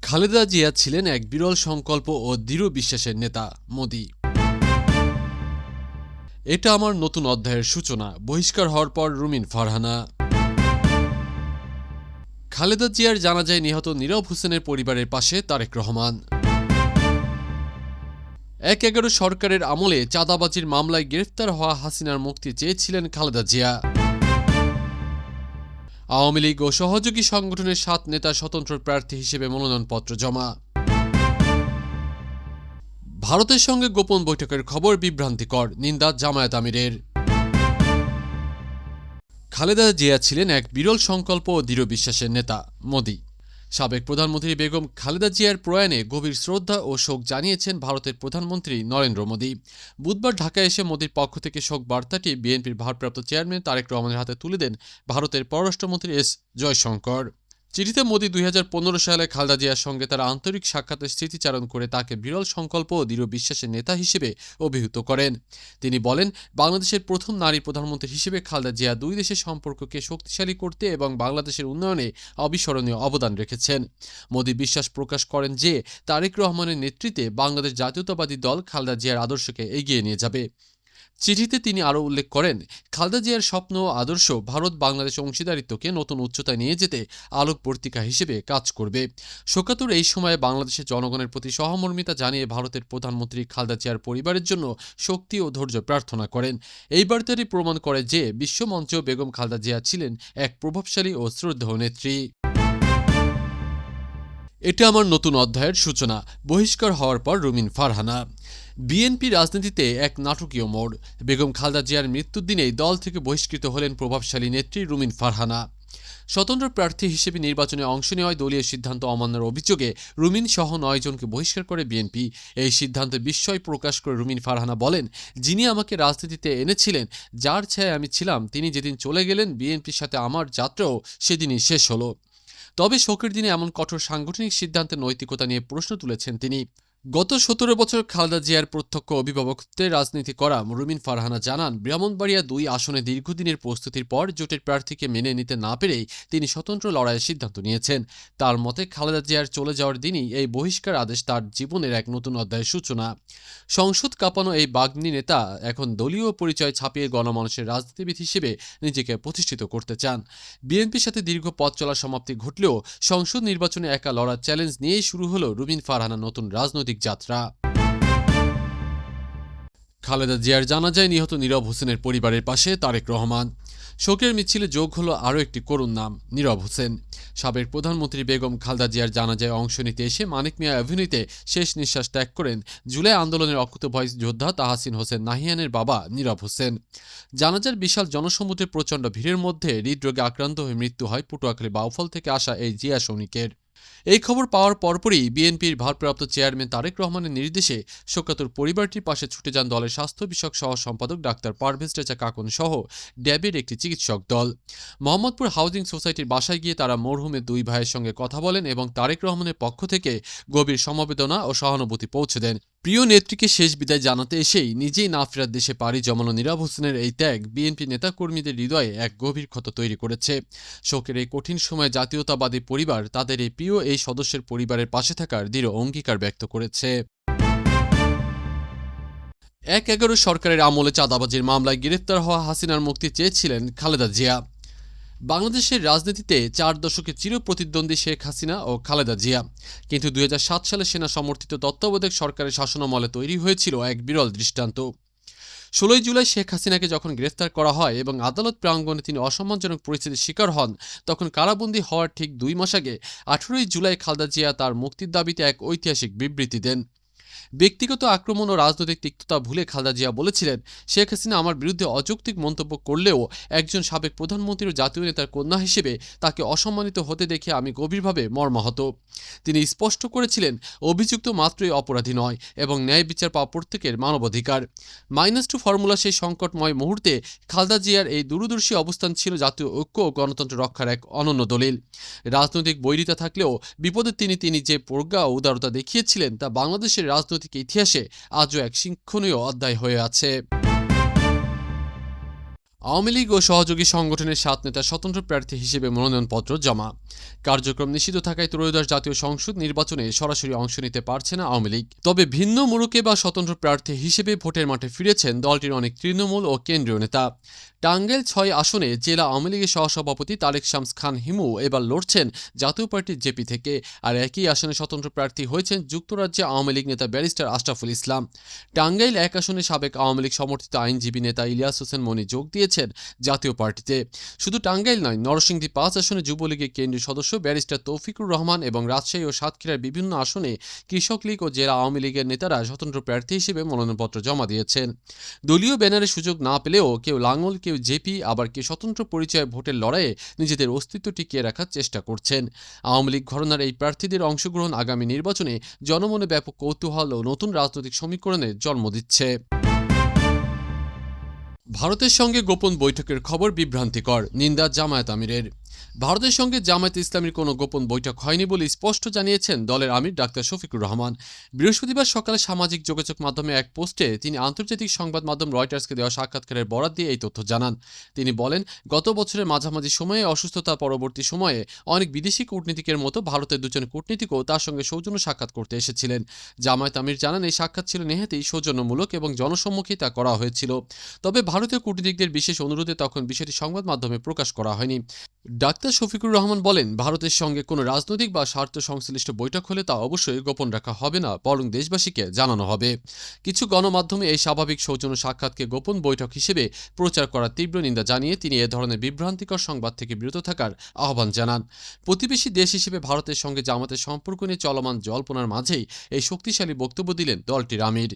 খালেদা জিয়া ছিলেন এক বিরল সংকল্প ও দৃঢ় বিশ্বাসের নেতা। মোদি: এটা আমার নতুন অধ্যায়ের সূচনা। বহিষ্কার হওয়ার পর রুমিন ফারহানা। খালেদা জিয়ার জানাজায় নিহত নীরব হোসেনের পরিবারের পাশে তারেক রহমান। ১/১১ সরকারের আমলে চাঁদাবাজির মামলায় গ্রেফতার হওয়া হাসিনার মুক্তি চেয়েছিলেন খালেদা জিয়া। আওয়ামী লীগ ও সহযোগী সংগঠনের ৭ নেতা স্বতন্ত্র প্রার্থী হিসেবে মনোনয়নপত্র জমা। ভারতের সঙ্গে গোপন বৈঠকের খবর বিভ্রান্তিকর, নিন্দা জামায়াত আমিরের। খালেদা জিয়া ছিলেন এক বিরল সংকল্প ও দৃঢ় বিশ্বাসের নেতা। মোদি: সাবেক প্রধানমন্ত্রী বেগম খালেদা জিয়ার প্রয়াণে গভীর শ্রদ্ধা ও শোক জানিয়েছেন ভারতের প্রধানমন্ত্রী নরেন্দ্র মোদি। বুধবার ঢাকায় এসে মোদির পক্ষ থেকে শোক বার্তাটি বিএনপির ভারপ্রাপ্ত চেয়ারম্যান তারেক রহমানের হাতে তুলে দেন ভারতের পররাষ্ট্রমন্ত্রী এস জয়শঙ্কর। চিঠিতে মোদি ২০১৫ সালে খালেদা জিয়ার সঙ্গে তার আন্তরিক সাক্ষাতের স্মৃতিচারণ করে তাকে বিরল সংকল্প ও দৃঢ় বিশ্বাসের নেতা হিসেবে অভিহিত করেন। তিনি বলেন, বাংলাদেশের প্রথম নারী প্রধানমন্ত্রী হিসেবে খালেদা জিয়া দুই দেশের সম্পর্ককে শক্তিশালী করতে এবং বাংলাদেশের উন্নয়নে অবিস্মরণীয় অবদান রেখেছেন। মোদি বিশ্বাস প্রকাশ করেন যে তারেক রহমানের নেতৃত্বে বাংলাদেশ জাতীয়তাবাদী দল খালেদা জিয়ার আদর্শকে এগিয়ে নিয়ে যাবে। চিঠিতে তিনি আরও উল্লেখ করেন, খালেদা জিয়ার স্বপ্ন ও আদর্শ ভারত বাংলাদেশ অংশীদারিত্বকে নতুন উচ্চতায় নিয়ে যেতে আলোকবর্তিকা হিসেবে কাজ করবে। শোকাতুর এই সময়ে বাংলাদেশের জনগণের প্রতি সহমর্মিতা জানিয়ে ভারতের প্রধানমন্ত্রী খালেদা জিয়ার পরিবারের জন্য শক্তি ও ধৈর্য প্রার্থনা করেন। এই বার্তাটি প্রমাণ করে যে বিশ্বমঞ্চেও বেগম খালেদা জিয়া ছিলেন এক প্রভাবশালী ও শ্রদ্ধেয় নেত্রী। এটা আমার নতুন অধ্যায়ের সূচনা। বহিষ্কার হওয়ার পর রুমিন ফারহানা। বিএনপি রাজনীতিতে এক নাটকীয় মোড়। বেগম খালেদা জিয়ার মৃত্যুর দিনেই দল থেকে বহিষ্কৃত হলেন প্রভাবশালী নেত্রী রুমিন ফারহানা। স্বতন্ত্র প্রার্থী হিসেবে নির্বাচনে অংশ নেওয়ায় দলীয় সিদ্ধান্ত অমান্যের অভিযোগে রুমিন সহ ৯ জনকে বহিষ্কার করে বিএনপি। এই সিদ্ধান্তে বিস্ময় প্রকাশ করে রুমিন ফারহানা বলেন, যিনি আমাকে রাজনীতিতে এনেছিলেন, যার ছায়ায় আমি ছিলাম, তিনি যেদিন চলে গেলেন, বিএনপির সাথে আমার যাত্রাও সেদিনই শেষ হলো। তবে শোকের দিনে এমন কঠোর সাংগঠনিক সিদ্ধান্তের নৈতিকতা নিয়ে প্রশ্ন তুলেছেন তিনি। গত ১৭ বছর খালেদা জিয়ার প্রত্যক্ষ অভিভাবকত্বে রাজনীতি করা রুমিন ফারহানা জানান, ব্রাহ্মণবাড়িয়া ২ আসনে দীর্ঘদিনের প্রস্তুতির পর জোটের প্রার্থীকে মেনে নিতে না পেরেই তিনি স্বতন্ত্র লড়াইয়ের সিদ্ধান্ত নিয়েছেন। তার মতে, খালেদা জিয়ার চলে যাওয়ার দিনই এই বহিষ্কার আদেশ তার জীবনের এক নতুন অধ্যায়ের সূচনা। সংসদ কাঁপানো এই বাগ্মী নেতা এখন দলীয় পরিচয় ছাপিয়ে গণমানুষের রাজনীতিবিদ হিসেবে নিজেকে প্রতিষ্ঠিত করতে চান। বিএনপির সাথে দীর্ঘ পথ চলার সমাপ্তি ঘটলেও সংসদ নির্বাচনে একা লড়ার চ্যালেঞ্জ নিয়েই শুরু হলো রুমিন ফারহানার নতুন রাজনৈতিক যাত্রা। খালেদা জিয়ার জানাজায় নিহত নীরব হোসেনের পরিবারের পাশে তারেক রহমান। শোকের মিছিলে যোগ হলো আরও একটি করুণ নাম, নীরব হোসেন। সাবেক প্রধানমন্ত্রী বেগম খালেদা জিয়ার জানাজায় অংশ নিতে এসে মানিক মিয়া অ্যাভিনিউতে শেষ নিঃশ্বাস ত্যাগ করেন জুলাই আন্দোলনের অকুতোভয় যোদ্ধা তাহসিন হোসেন নাহিয়ানের বাবা নীরব হোসেন। জানাজার বিশাল জনসমুদ্রের প্রচণ্ড ভিড়ের মধ্যে হৃদরোগে আক্রান্ত হয়ে মৃত্যু হয় পটুয়াখালী বাউফল থেকে আসা এই জিয়া সৈনিকের। এই খবর পাওয়ার পরপরই বিএনপির ভারপ্রাপ্ত চেয়ারম্যান তারেক রহমানের নির্দেশে শোকাতুর পরিবারটির পাশে ছুটে যান দলের স্বাস্থ্য বিষয়ক সহ সম্পাদক ডাক্তার পারভেজ রেজা কাকন সহ ড্যাবের একটি চিকিৎসক দল। মোহাম্মদপুর হাউজিং সোসাইটির বাসায় গিয়ে তারা মরহুমের 2 ভাইয়ের সঙ্গে কথা বলেন এবং তারেক রহমানের পক্ষ থেকে গভীর সমবেদনা ও সহানুভূতি পৌঁছে দেন। প্রিয় নেত্রীকে শেষ বিদায় জানাতে এসেই নিজেই না ফেরার দেশে পাড়ি জমানো নীরব হোসেনের এই ত্যাগ বিএনপি নেতাকর্মীদের হৃদয়ে এক গভীর ক্ষত তৈরি করেছে। শোকের এই কঠিন সময়ে জাতীয়তাবাদী পরিবার তাদের এই প্রিয় এই সদস্যের পরিবারের পাশে থাকার দৃঢ় অঙ্গীকার ব্যক্ত করেছে। ১/১১ সরকারের আমলে চাঁদাবাজির মামলায় গ্রেফতার হওয়া হাসিনার মুক্তি চেয়েছিলেন খালেদা জিয়া। বাংলাদেশের রাজনীতিতে 4 দশকে চিরপ্রতিদ্বন্দ্বী শেখ হাসিনা ও খালেদা জিয়া, কিন্তু ২০০৭ সালে সেনা সমর্থিত তত্ত্বাবধায়ক সরকারের শাসনামলে তৈরি হয়েছিল এক বিরল দৃষ্টান্ত। ১৬ জুলাই শেখ হাসিনাকে যখন গ্রেফতার করা হয় এবং আদালত প্রাঙ্গণে তিনি অসম্মানজনক পরিস্থিতির শিকার হন, তখন কারাবন্দী হওয়ার ঠিক 2 মাস আগে ১৮ জুলাই খালেদা জিয়া তার মুক্তির দাবিতে এক ঐতিহাসিক বিবৃতি দেন। ব্যক্তিগত আক্রমণ ও রাজনৈতিক তিক্ততা ভুলে খালেদা জিয়া বলেছিলেন, শেখ হাসিনা আমার বিরুদ্ধে অযৌক্তিক মন্তব্য করলেও একজন সাবেক প্রধানমন্ত্রী ও জাতীয় নেতার কন্যা হিসেবে তাকে অসম্মানিত হতে দেখে আমি গভীরভাবে মর্মাহত। তিনি স্পষ্ট করেছিলেন, অভিযুক্ত মাত্রই অপরাধী নয় এবং ন্যায় বিচার পাওয়া প্রত্যেকের মানবাধিকার। -2 ফর্মুলা সেই সংকটময় মুহূর্তে খালেদা জিয়ার এই দূরদর্শী অবস্থান ছিল জাতীয় ঐক্য ও গণতন্ত্র রক্ষার এক অনন্য দলিল। রাজনৈতিক বৈরিতা থাকলেও বিপদের তিনি যে প্রজ্ঞা ও উদারতা দেখিয়েছিলেন তা বাংলাদেশের রাজনৈতিক ইতিহাসে আজও এক শিক্ষণীয় অধ্যায় হয়ে আছে। আওয়ামী লীগ ও সহযোগী সংগঠনের 7 নেতা স্বতন্ত্র প্রার্থী হিসেবে মনোনয়নপত্র জমা। কার্যক্রম নিষিদ্ধ থাকায় ত্রয়োদশ জাতীয় সংসদ নির্বাচনে সরাসরি অংশ নিতে পারছে না আওয়ামী লীগ। তবে ভিন্ন মোড়কে বা স্বতন্ত্র প্রার্থী হিসেবে ভোটের মাঠে ফিরেছেন দলটির অনেক তৃণমূল ও কেন্দ্রীয় নেতা। টাঙ্গাইল 6 আসনে জেলা আওয়ামী লীগের সহসভাপতি তারেক শামস খান হিমু এবার লড়ছেন জাতীয় পার্টির জেপি থেকে, আর একই আসনে স্বতন্ত্র প্রার্থী হয়েছেন যুক্তরাজ্যে আওয়ামী লীগ নেতা ব্যারিস্টার আশরাফুল ইসলাম। টাঙ্গাইল 1 আসনে সাবেক আওয়ামী লীগ সমর্থিত আইনজীবী নেতা ইলিয়াস হোসেন মনি যোগ দিয়েছেন জাতীয় পার্টিতে। শুধু টাঙ্গাইল নয়, নরসিংদী 5 আসনে যুবলীগের কেন্দ্রীয় সদস্য ব্যারিস্টার তৌফিকুর রহমান এবং রাজশাহী ও সাতক্ষীরার বিভিন্ন আসনে কৃষক লীগ ও জেলা আওয়ামী লীগের নেতারা স্বতন্ত্র প্রার্থী হিসেবে মনোনয়নপত্র জমা দিয়েছেন। দলীয় ব্যানারে সুযোগ না পেলেও কেউ লাঙ্গল, কেউ জেপি, আবার কেউ স্বতন্ত্র পরিচয়ে ভোটের লড়াইয়ে নিজেদের অস্তিত্ব টিকিয়ে রাখার চেষ্টা করছেন। আওয়ামী লীগ ঘরানার এই প্রার্থীদের অংশগ্রহণ আগামী নির্বাচনে জনমনে ব্যাপক কৌতূহল ও নতুন রাজনৈতিক সমীকরণের জন্ম দিচ্ছে। ভারতের সঙ্গে গোপন বৈঠকের খবর বিভ্রান্তিকর, নিন্দা জামায়াত আমিরের। ভারতের সঙ্গে জামায়াত ইসলামীর কোনো গোপন বৈঠক হয়নি বলে স্পষ্ট জানিয়েছেন দলের আমির ডাক্তার শফিকুর রহমান। বৃহস্পতিবার সকালে সামাজিক যোগাযোগ মাধ্যমে এক পোস্টে তিনি আন্তর্জাতিক সংবাদ মাধ্যম রয়টার্সকে দেওয়া সাক্ষাৎকারের বরাত দিয়ে এই তথ্য জানান। তিনি বলেন, গত বছরের মাঝামাঝি সময়ে অসুস্থতা পরবর্তী সময়ে অনেক বিদেশি কূটনীতিকের মতো ভারতের দুজন কূটনীতিকও তার সঙ্গে সৌজন্য সাক্ষাৎ করতে এসেছিলেন। জামায়াত আমির জানান, এই সাক্ষাৎ ছিল নেহাতেই সৌজন্যমূলক এবং জনসম্মুখেই তা করা হয়েছিল। তবে ভারতীয় কূটনীতিকদের বিশেষ অনুরোধে তখন বিষয়টি সংবাদ মাধ্যমে প্রকাশ করা হয়নি। ডাক্তার শফিকুর রহমান বলেন, ভারতের সঙ্গে কোনো রাজনৈতিক বা স্বার্থ সংশ্লিষ্ট বৈঠক হলে তা অবশ্যই গোপন রাখা হবে না, বরং দেশবাসীকে জানানো হবে। কিছু গণমাধ্যমে এই স্বাভাবিক সৌজন্য সাক্ষাৎকে গোপন বৈঠক হিসেবে প্রচার করার তীব্র নিন্দা জানিয়ে তিনি এ ধরনের বিভ্রান্তিকর সংবাদ থেকে বিরত থাকার আহ্বান জানান। প্রতিবেশী দেশ হিসেবে ভারতের সঙ্গে জামাতের সম্পর্ক নিয়ে চলমান জল্পনার মাঝেই এই শক্তিশালী বক্তব্য দিলেন দলটির আমির।